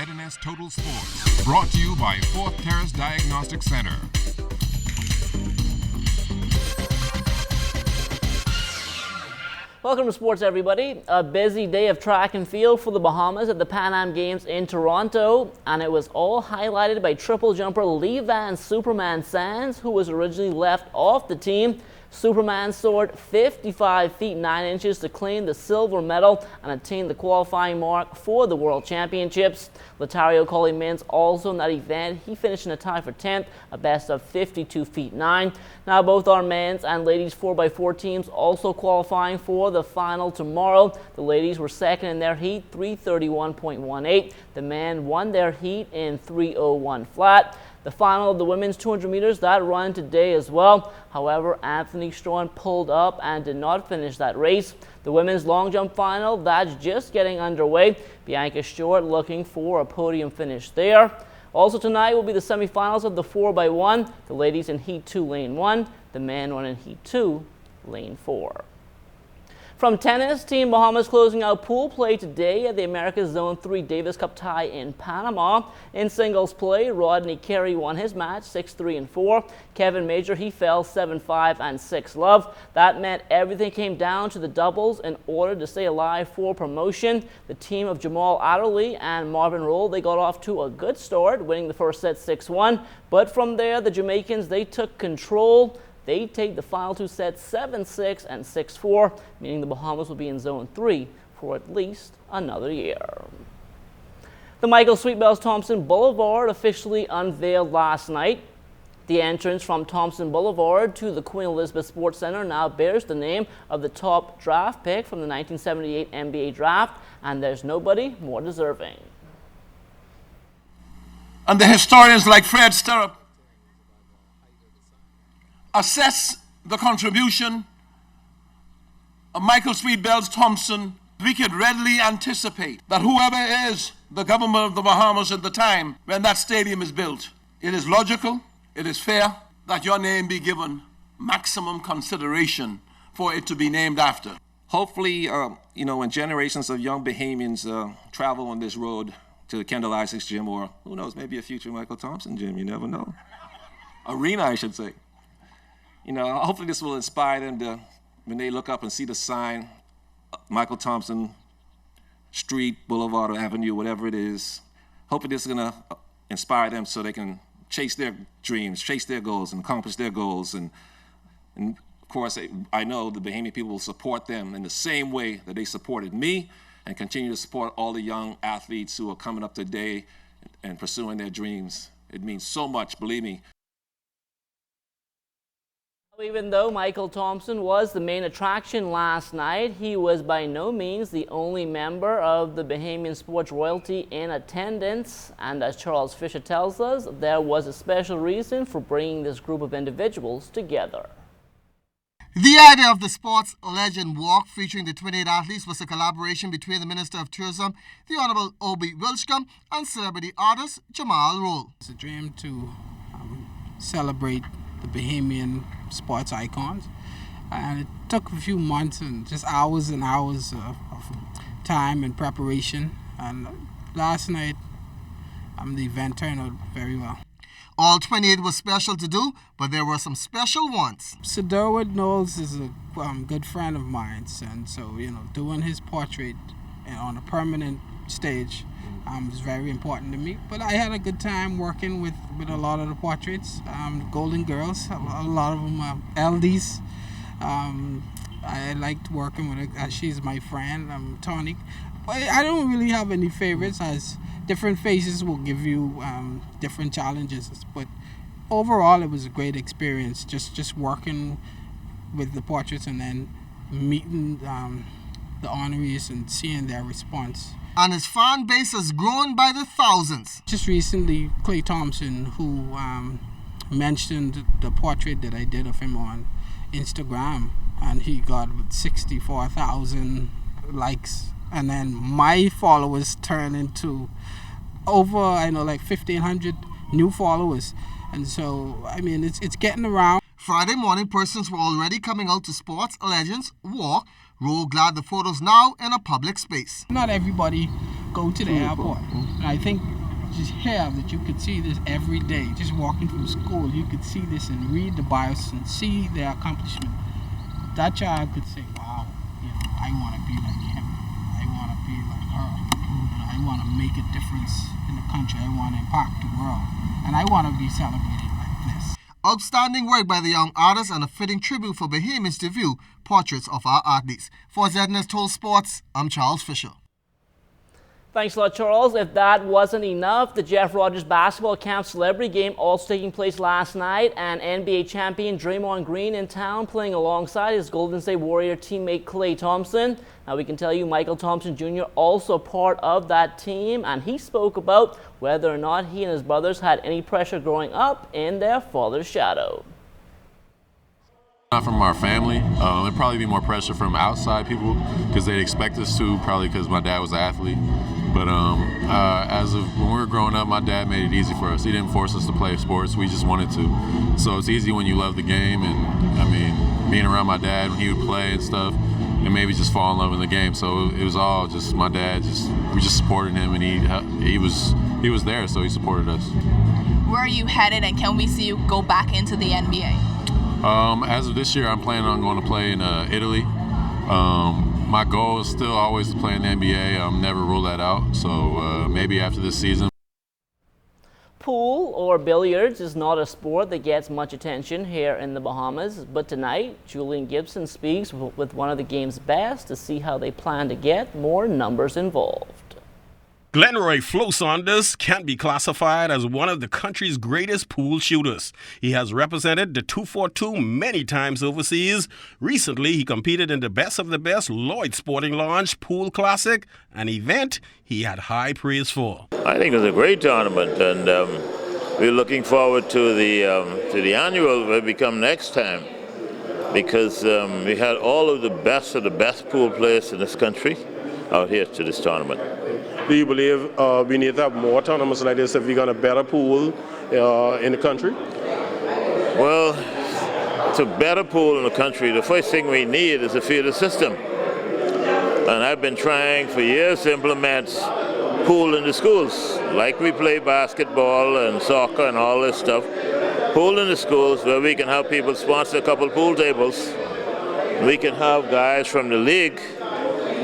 ZNS Total Sports, brought to you by Fourth Terrace Diagnostic Center. Welcome to sports, everybody. A busy day of track and field for the Bahamas at the Pan Am Games in Toronto, and it was all highlighted by triple jumper Lee Van Superman Sands, who was originally left off the team. Superman soared 55 feet 9 inches to claim the silver medal and attain the qualifying mark for the World Championships. Latario Coley-Mintz also in that event, he finished in a tie for 10th, a best of 52 feet 9. Now both our men's and ladies 4x4 teams also qualifying for the final tomorrow. The ladies were second in their heat, 331.18. The men won their heat in 301 flat. The final of the women's 200 meters, that run today as well. However, Anthony Strawn pulled up and did not finish that race. The women's long jump final, that's just getting underway. Bianca Short looking for a podium finish there. Also tonight will be the semifinals of the 4x1. The ladies in Heat 2, Lane 1. The men run in Heat 2, Lane 4. From tennis, Team Bahamas closing out pool play today at the America's Zone 3 Davis Cup tie in Panama. In singles play, Rodney Carey won his match 6-3 and 4. Kevin Major, he fell 7-5 and 6-love. That meant everything came down to the doubles in order to stay alive for promotion. The team of Jamal Adderley and Marvin Roll, they got off to a good start, winning the first set 6-1. But from there, the Jamaicans, they took control. They take the final two sets 7-6 and 6-4, meaning the Bahamas will be in Zone 3 for at least another year. The Michael Sweet Bells Thompson Boulevard officially unveiled last night. The entrance from Thompson Boulevard to the Queen Elizabeth Sports Center now bears the name of the top draft pick from the 1978 NBA draft, and there's nobody more deserving. And the historians like Fred Stirrup assess the contribution of Michael Sweet Bells Thompson. We could readily anticipate that whoever is the government of the Bahamas at the time when that stadium is built, it is logical, it is fair that your name be given maximum consideration for it to be named after. Hopefully, when generations of young Bahamians travel on this road to the Kendall Isaacs Gym, or who knows, maybe a future Michael Thompson gym, you never know. Arena, I should say. Hopefully this will inspire them to, when they look up and see the sign, Michael Thompson Street, Boulevard, or Avenue, whatever it is. Hopefully this is going to inspire them so they can chase their dreams, chase their goals, and accomplish their goals. And of course, I know the Bahamian people will support them in the same way that they supported me, and continue to support all the young athletes who are coming up today and pursuing their dreams. It means so much, believe me. Even though Michael Thompson was the main attraction last night, he was by no means the only member of the Bahamian sports royalty in attendance. And as Charles Fisher tells us, there was a special reason for bringing this group of individuals together. The idea of the Sports Legend Walk featuring the 28 athletes was a collaboration between the Minister of Tourism, the Honorable Obi Wilschkamp, and celebrity artist Jamal Roll. It's a dream to celebrate the Bahamian sports icons, and it took a few months and just hours and hours of time and preparation, and last night the event turned out very well. All 28 was special to do, but there were some special ones. Sir Durwood Knowles is a good friend of mine, and so doing his portrait on a permanent stage is very important to me. But I had a good time working with a lot of the portraits. Golden Girls, a lot of them are LDs. I liked working with her. She's my friend, Tonic. But I don't really have any favorites, as different faces will give you different challenges. But overall, it was a great experience, just working with the portraits and then meeting the honorees and seeing their response. And his fan base has grown by the thousands. Just recently, Clay Thompson, who mentioned the portrait that I did of him on Instagram, and he got 64,000 likes. And then my followers turned into over, 1,500 new followers. And so, it's getting around. Friday morning, persons were already coming out to Sports Legends Walk. Roll glad the photos now in a public space. Not everybody go to the airport. And I think just here that you could see this every day, just walking from school, you could see this and read the bios and see their accomplishment. That child could say, wow, I want to be like him. I want to be like her. I want to make a difference in the country. I want to impact the world. And I want to be celebrated like this. Outstanding work by the young artists and a fitting tribute for Bahamians to view portraits of our athletes. For ZNS Sports, I'm Charles Fisher. Thanks a lot, Charles. If that wasn't enough, the Jeff Rogers Basketball Camp Celebrity Game also taking place last night, and NBA champion Draymond Green in town playing alongside his Golden State Warrior teammate Klay Thompson. Now we can tell you Michael Thompson Jr. also part of that team, and he spoke about whether or not he and his brothers had any pressure growing up in their father's shadow. Not from our family. There'd probably be more pressure from outside people because they'd expect us to, probably because my dad was an athlete. But as of when we were growing up, my dad made it easy for us. He didn't force us to play sports. We just wanted to. So it's easy when you love the game. And I mean, being around my dad when he would play and stuff, and maybe just fall in love in the game. So it was all just my dad. We just supported him, and he was there, so he supported us. Where are you headed, and can we see you go back into the NBA? As of this year, I'm planning on going to play in Italy. My goal is still always to play in the NBA. I'll never rule that out. So maybe after this season. Pool or billiards is not a sport that gets much attention here in the Bahamas, but tonight Julian Gibson speaks with one of the game's best to see how they plan to get more numbers involved. Glenroy Flo Saunders can be classified as one of the country's greatest pool shooters. He has represented the 242 many times overseas. Recently, he competed in the Best of the Best Lloyd Sporting Lounge Pool Classic, an event he had high praise for. I think it's a great tournament, and we're looking forward to the annual will become next time, because we had all of the best pool players in this country out here to this tournament. Do you believe we need to have more tournaments like this if we're going to better pool in the country? Well, to better pool in the country, the first thing we need is a feeder system. And I've been trying for years to implement pool in the schools, like we play basketball and soccer and all this stuff. Pool in the schools where we can have people sponsor a couple pool tables. We can have guys from the league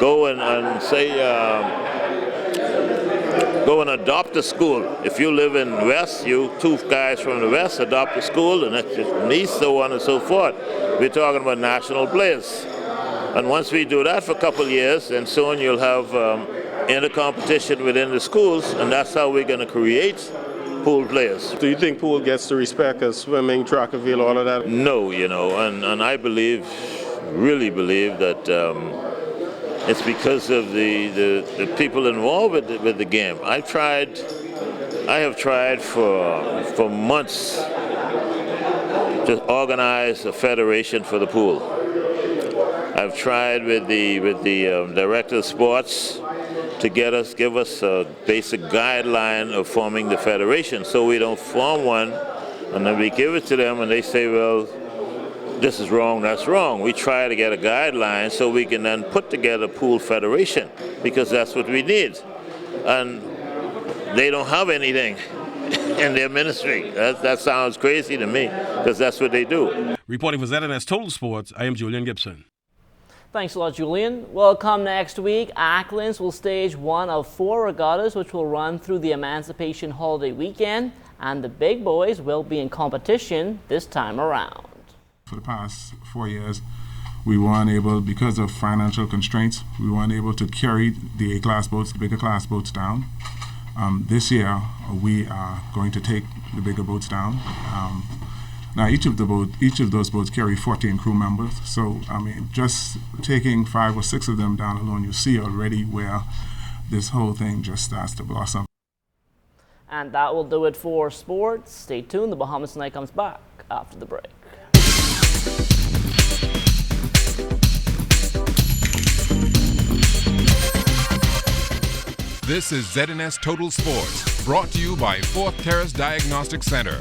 go and say, go and adopt a school. If you live in West, you two guys from the West adopt a school, and that's just East, so on and so forth. We're talking about national players. And once we do that for a couple of years, then soon you'll have inter-competition within the schools, and that's how we're going to create pool players. Do you think pool gets the respect as swimming, track and field, all of that? No, and I really believe that it's because of the people involved with the game. I have tried for months to organize a federation for the pool. I've tried with the director of sports to give us a basic guideline of forming the federation, so we don't form one and then we give it to them and they say, well, this is wrong, that's wrong. We try to get a guideline so we can then put together a pool federation, because that's what we need. And they don't have anything in their ministry. That sounds crazy to me, because that's what they do. Reporting for ZNS Total Sports, I am Julian Gibson. Thanks a lot, Julian. Well, come next week, Acklins will stage one of 4 regattas which will run through the Emancipation Holiday weekend, and the big boys will be in competition this time around. For the past 4 years, we weren't able, because of financial constraints, we weren't able to carry the A-class boats, the bigger class boats down. This year, we are going to take the bigger boats down. Now, each of those boats carry 14 crew members. So, I mean, just taking 5 or 6 of them down alone, you see already where this whole thing just starts to blossom. And that will do it for sports. Stay tuned. The Bahamas Tonight comes back after the break. This is ZNS Total Sports, brought to you by Fourth Terrace Diagnostic Center.